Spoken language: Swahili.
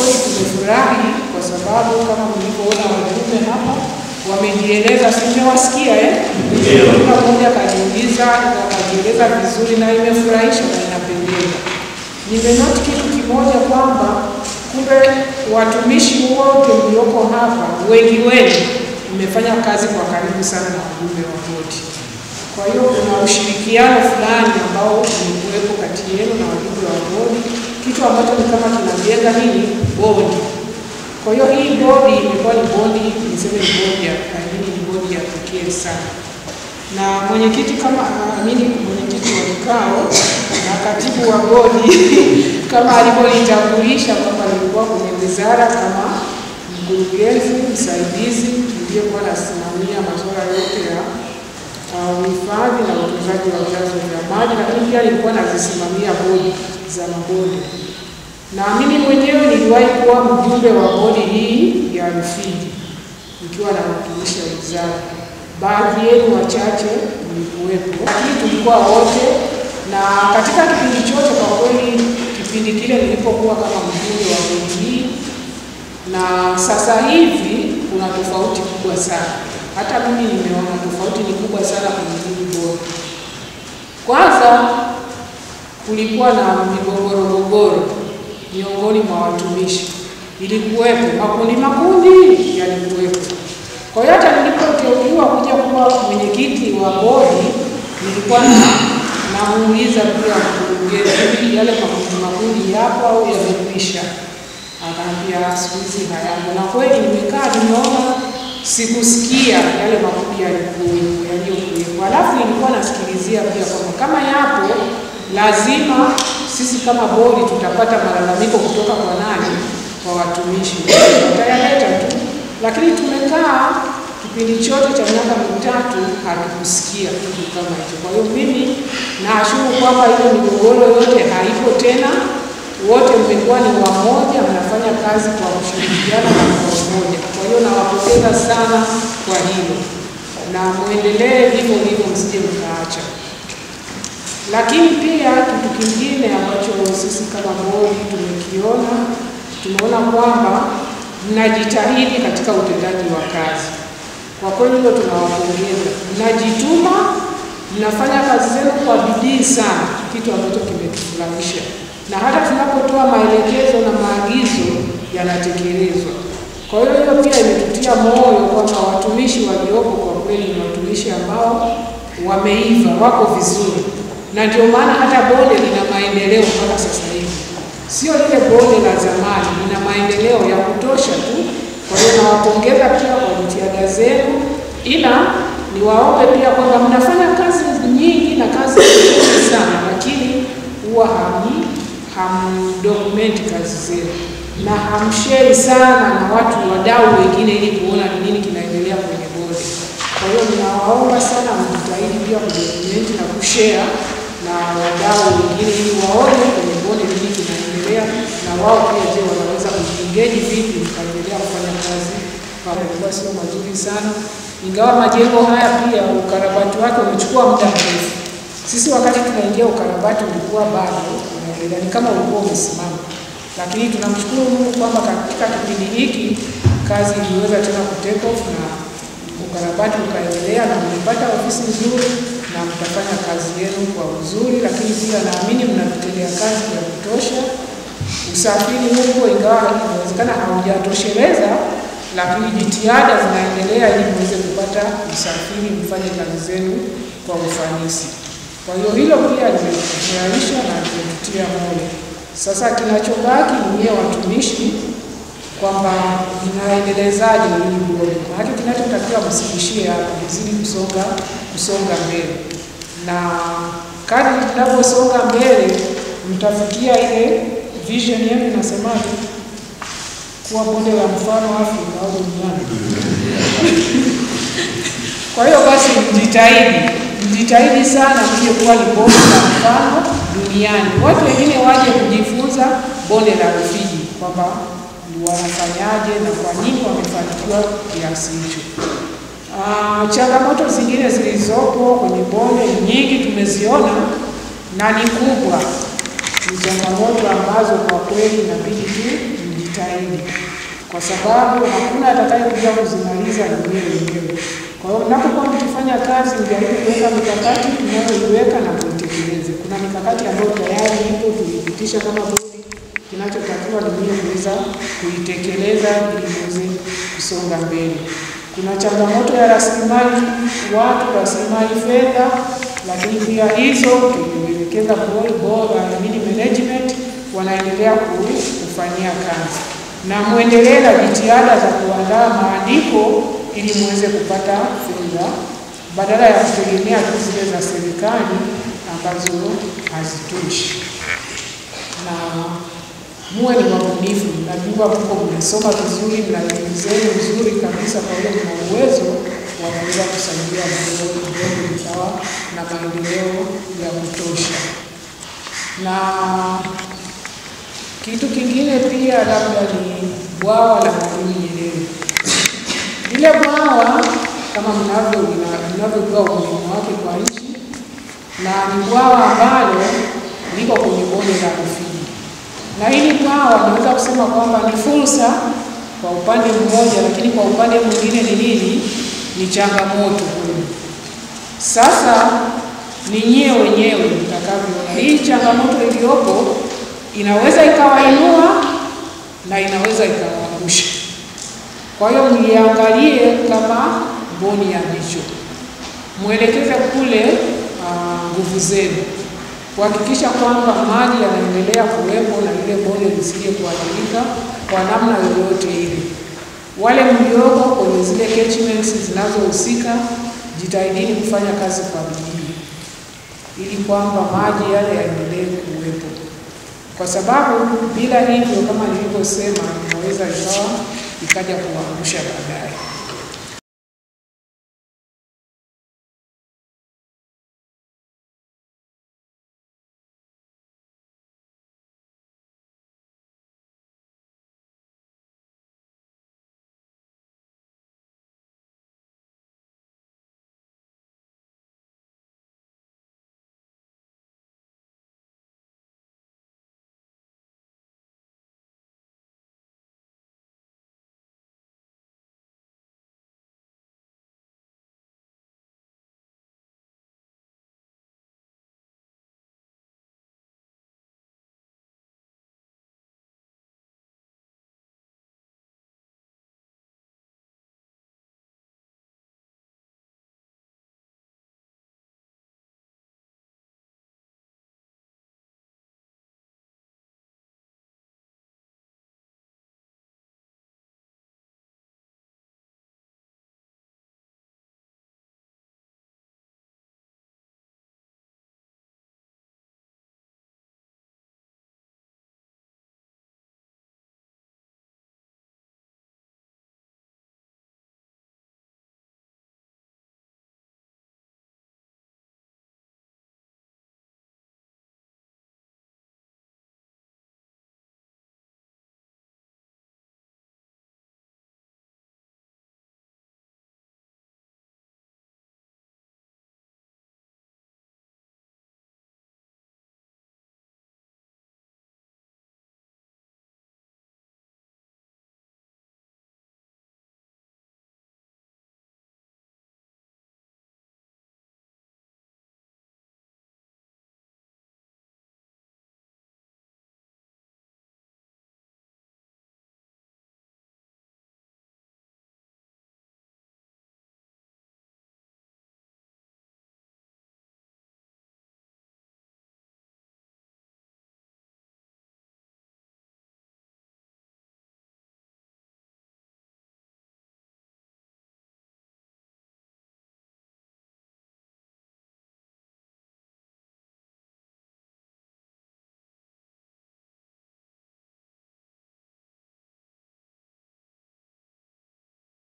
kweli tumefurahi kwa sababu kama mlivyoona wajumbe hapa wamejieleza, simewasikia kila mmoja kajieleza vizuri na imefurahisha na inapendeza. Nimenoti kitu kimoja kwamba kumbe watumishi wote mlioko hapa wengi mmefanya kazi kwa karibu sana na wajumbe wa bodi. Kwa hiyo kuna ushirikiano fulani ambao umekuwepo kati yenu na wajumbe wa bodi, kitu ambacho ni kama kinajenga hii bodi. Kwa hiyo hii bodi imekuwa ni bodi, niseme ni bodi ya pekee sana. Na mwenyekiti mwenyekiti wa kikao na katibu wa bodi kama alivyolitambulisha kwamba alikuwa kwenye wizara kama mkurugenzi msaidizi aliyekuwa anasimamia masuala yote ya uhifadhi na utunzaji wa vyanzo vya maji, lakini pia alikuwa anazisimamia bodi za mabodi. Na mimi mwenyewe niliwahi kuwa mjumbe wa bodi hii ya Rufiji nikiwa nawakilisha wizara. Baadhi yenu wachache mlikuwepo, lakini tulikuwa wote. Na katika kipindi chote kwa kweli, kipindi kile nilipokuwa kama mjumbe wa bodi hii na sasa hivi kuna tofauti kubwa sana. Hata mimi nimeona tofauti ni kubwa sana kwenye hii bodi. Kwanza kulikuwa na migogoro miongoni mwa watumishi. Ilikuwepo makundi yalikuwepo. Kwa hiyo hata nilipoteuliwa kuja kuwa mwenyekiti wa bodi nilikuwa namuuliza pia mkurugenzi yale makundi yapo au yamekwisha. Akaniambia siku hizi hayapo. Na kweli nimekaa nimeona sikusikia yale makundi yaliyokuwepo. Alafu nilikuwa nasikilizia pia kwamba kama yapo lazima sisi kama bodi tutapata malalamiko kutoka kwa nani? Kwa watumishi. Tutayaleta tu. Lakini tumekaa kipindi chote cha miaka 3 hatukusikia kitu kama hicho. Kwa hiyo mimi naashukuru kwamba ile migogoro yote haipo tena. Wote mmekuwa ni wamoja, mnafanya kazi kwa kushirikiana na kwa umoja. Kwa hiyo nawapongeza sana kwa hilo. Na muendelee hivyo msije mkaacha. Lakini pia kitu kingine ambacho sisi kama bodi tumeona kwamba mnajitahidi katika utendaji wa kazi. Kwa kweli hilo tunawapongeza. Mnajituma, mnafanya kazi zenu kwa bidii sana, kitu ambacho kimetufurahisha. Na hata tunapotoa maelekezo na maagizo yanatekelezwa. Kwa hiyo hiyo pia imetutia moyo kwamba watumishi waliopo kwa kweli ni watumishi ambao wameiva, wako vizuri. Na ndio maana hata bonde lina maendeleo mpaka sasa hivi. Sio lile bonde la zamani, lina maendeleo ya kutosha tu. Kwa hiyo nawapongeza pia kwa jitihada zenu, ila niwaombe pia kwamba mnafanya kazi nyingi na kazi nzuri sana, lakini huwa hamdokumenti kazi zenu na hamshare sana na watu wadau wengine ili kuona ni nini kinaendelea kwenye bonde. Kwa hiyo ninawaomba sana mjitahidi pia kudokumenti na kushare na wadau wengine ili waone kwenye bonde nini kinaendelea, na wao pia je, wanaweza kujiengage vipi kuendelea kufanya kazi. Kwa sio mazuri sana, ingawa majengo haya pia ukarabati wake umechukua muda mrefu. Sisi wakati tunaingia ukarabati ulikuwa bado unaendelea, ni kama ulikuwa umesimama. Lakini tunamshukuru Mungu kwamba katika kipindi hiki kazi iliweza tena kutake off na ukarabati ukaendelea, na mmepata ofisi nzuri na mtafanya kazi yenu kwa uzuri. Lakini pia naamini mnavitendea kazi ya kutosha. Usafiri huko ingawa inawezekana haujatosheleza, lakini jitihada zinaendelea ili muweze kupata usafiri, mfanye kazi zenu kwa ufanisi. Kwa hiyo hilo pia limefurahisha na limetutia moyo. Sasa kinachobaki ni watumishi kwamba mnaendelezaje hili bodi. Maana kinachotakiwa msibishie hapa, mzidi kusonga mbele. Na kadri tunaposonga mbele mtafikia ile vision yenu inasemaje? Kuwa bonde la mfano Afrika au duniani. Kwa hiyo basi mjitahidi sana mje kuwa ni bonde la mfano duniani. Watu wengine waje kujifunza bonde la Rufiji kwamba wanafanyaje na kwa nini wamefanikiwa kiasi hicho. Changamoto zingine zilizopo kwenye bonde nyingi tumeziona na ni kubwa. Ni changamoto ambazo kwa kweli inabidi tu mjitahidi zaidi, kwa sababu hakuna atakayekuja kuzimaliza wenyewe. Kwa hiyo mnapokuwa mkifanya kazi, mjaribu kuweka mikakati mnayoiweka na kuitekeleza. Kuna mikakati ambayo tayari ipo, tulipitisha kama bodi, kinachotakiwa ni kuweza kuitekeleza ili muweze kusonga mbele. Kuna changamoto ya rasilimali watu, rasilimali fedha, lakini pia hizo tulielekeza management wanaendelea kufanyia kazi, na muendelee na jitihada za kuandaa maandiko ili muweze kupata fedha badala ya kutegemea tu zile za serikali ambazo hazitoshi. Na muwe ni wabunifu. Najua mko mnasoma vizuri, mna elimu zenu nzuri kabisa, kwa hiyo mna uwezo wanaweza kusaidia mdogo ikawa na maendeleo ya kutosha. Na kitu kingine pia labda ni bwawa la Mwalimu Nyerere. Lile bwawa kama mnavyojua umuhimu wake kwa nchi, na ni bwawa ambalo liko kwenye bonde la Rufiji. Na hili bwawa naweza kusema kwamba ni fursa kwa upande mmoja, lakini kwa upande mwingine ni nini? Ni changamoto kwenu. Sasa ni nyie wenyewe mtakavyoona hii changamoto iliyopo inaweza ikawainua na inaweza ikawaangusha. Kwa hiyo mliangalie kama mboni ya jicho, mwelekeze kule nguvu zenu kuhakikisha kwamba maji yanaendelea kuwepo na ile bonde lisije kuathirika kwa namna yoyote ile. Wale mlioko kwenye zile catchments zinazohusika, jitahidini kufanya kazi kwa bidii ili kwamba maji yale yaendelee kuwepo, kwa sababu bila hivyo, kama nilivyosema, inaweza ikaja kuangusha baadaye.